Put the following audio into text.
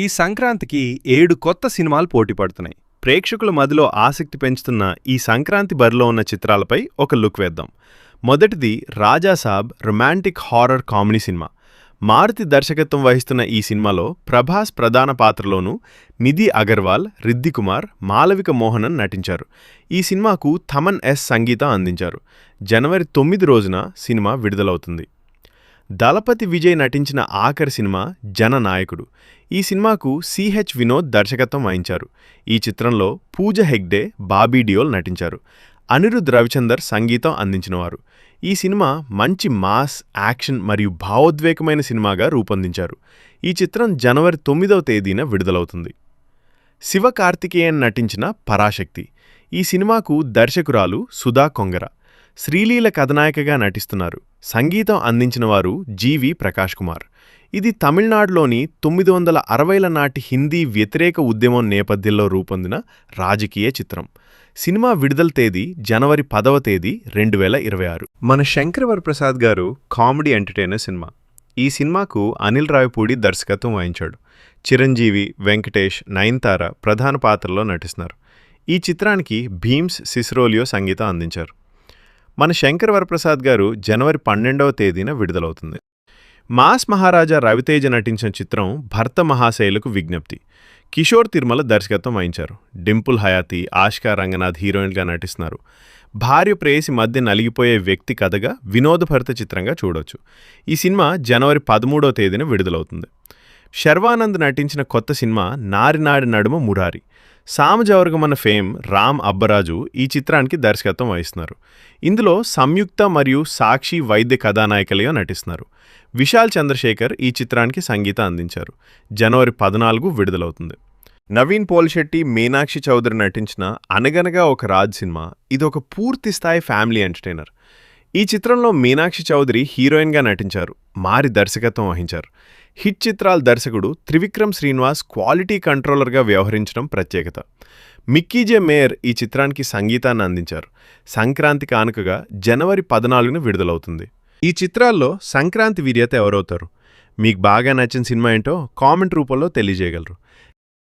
ఈ సంక్రాంతికి 7 కొత్త సినిమాలు పోటీ పడుతున్నాయి. ప్రేక్షకుల మదిలో ఆసక్తి పెంచుతున్న ఈ సంక్రాంతి బరిలో ఉన్న చిత్రాలపై ఒక లుక్ వేద్దాం. మొదటిది Raja Saab romantic horror comedy cinema. Maruthi దర్శకత్వం వహిస్తున్న ఈ సినిమాలో ప్రభాస్ ప్రధాన పాత్రలోనూ నిధి అగర్వాల్, రిద్ది కుమార్, మాలవిక మోహనన్ నటించారు. ఈ సినిమాకు థమన్ ఎస్ సంగీతం అందించారు. జనవరి 9 రోజున సినిమా విడుదలవుతుంది. దళపతి విజయ్ నటించిన ఆఖరి సినిమా జననాయకుడు. ఈ సినిమాకు సిహెచ్ వినోద్ దర్శకత్వం వహించారు. ఈ చిత్రంలో పూజ హెగ్డే, బాబీ డియోల్ నటించారు. అనిరుద్ రవిచందర్ సంగీతం అందించినవారు. ఈ సినిమా మంచి మాస్, యాక్షన్ మరియు భావోద్వేగమైన సినిమాగా రూపొందించారు. ఈ చిత్రం జనవరి 9వ తేదీన విడుదలవుతుంది. శివకార్తికేయన్ నటించిన పరాశక్తి. ఈ సినిమాకు దర్శకురాలు సుధా కొంగర. శ్రీలీల కథనాయికగా నటిస్తున్నారు. సంగీతం అందించినవారు జీవి ప్రకాష్ కుమార్. ఇది తమిళనాడులోని 960ల నాటి హిందీ వ్యతిరేక ఉద్యమం నేపథ్యంలో రూపొందిన రాజకీయ చిత్రం. సినిమా విడుదల తేదీ జనవరి 10వ తేదీ 2026. మన శంకర్ వరప్రసాద్ గారు కామెడీ ఎంటర్టైనర్ సినిమా. ఈ సినిమాకు అనిల్ రావిపూడి దర్శకత్వం వహించాడు. చిరంజీవి, వెంకటేష్, నయనతార ప్రధాన పాత్రలో నటిస్తున్నారు. ఈ చిత్రానికి భీమ్స్ సిసిరోలియో సంగీతం అందించారు. మన శంకర్ వరప్రసాద్ గారు జనవరి 12వ తేదీన విడుదలవుతుంది. మాస్ మహారాజా రవితేజ నటించిన చిత్రం భర్త మహాశైలకు విజ్ఞప్తి. కిషోర్ తిరుమల దర్శకత్వం వహించారు. డింపుల్ హయాతి, ఆష్కా రంగనాథ్ హీరోయిన్గా నటిస్తున్నారు. భార్య ప్రేయసి మధ్య నలిగిపోయే వ్యక్తి కథగా వినోదభరిత చిత్రంగా చూడొచ్చు. ఈ సినిమా జనవరి 13వ తేదీన విడుదలవుతుంది. శర్వానంద్ నటించిన కొత్త సినిమా నారినాడి నడుమ మురారి. సామజవర్గమన్న ఫేమ్ రామ్ అబ్బరాజు ఈ చిత్రానికి దర్శకత్వం వహిస్తున్నారు. ఇందులో సంయుక్త మరియు సాక్షి వైద్య కథానాయకులుగా నటిస్తున్నారు. విశాల్ చంద్రశేఖర్ ఈ చిత్రానికి సంగీతం అందించారు. జనవరి 14 విడుదలవుతుంది. నవీన్ పోల్శెట్టి, మీనాక్షి చౌదరి నటించిన అనగనగా ఒక రాజ్ సినిమా. ఇది ఒక పూర్తి స్థాయి ఫ్యామిలీ ఎంటర్టైనర్. ఈ చిత్రంలో మీనాక్షి చౌదరి హీరోయిన్గా నటించారు. మారి దర్శకత్వం వహించారు. హిట్ చిత్రాల దర్శకుడు త్రివిక్రమ్ శ్రీనివాస్ క్వాలిటీ కంట్రోలర్గా వ్యవహరించడం ప్రత్యేకత. మిక్కీజే మేయర్ ఈ చిత్రానికి సంగీతాన్ని అందించారు. సంక్రాంతి కానుకగా జనవరి 14న విడుదలవుతుంది. ఈ చిత్రాల్లో సంక్రాంతి వీర్యత ఎవరవుతారు? మీకు బాగా నచ్చిన సినిమా ఏంటో కామెంట్ రూపంలో తెలియజేయగలరు.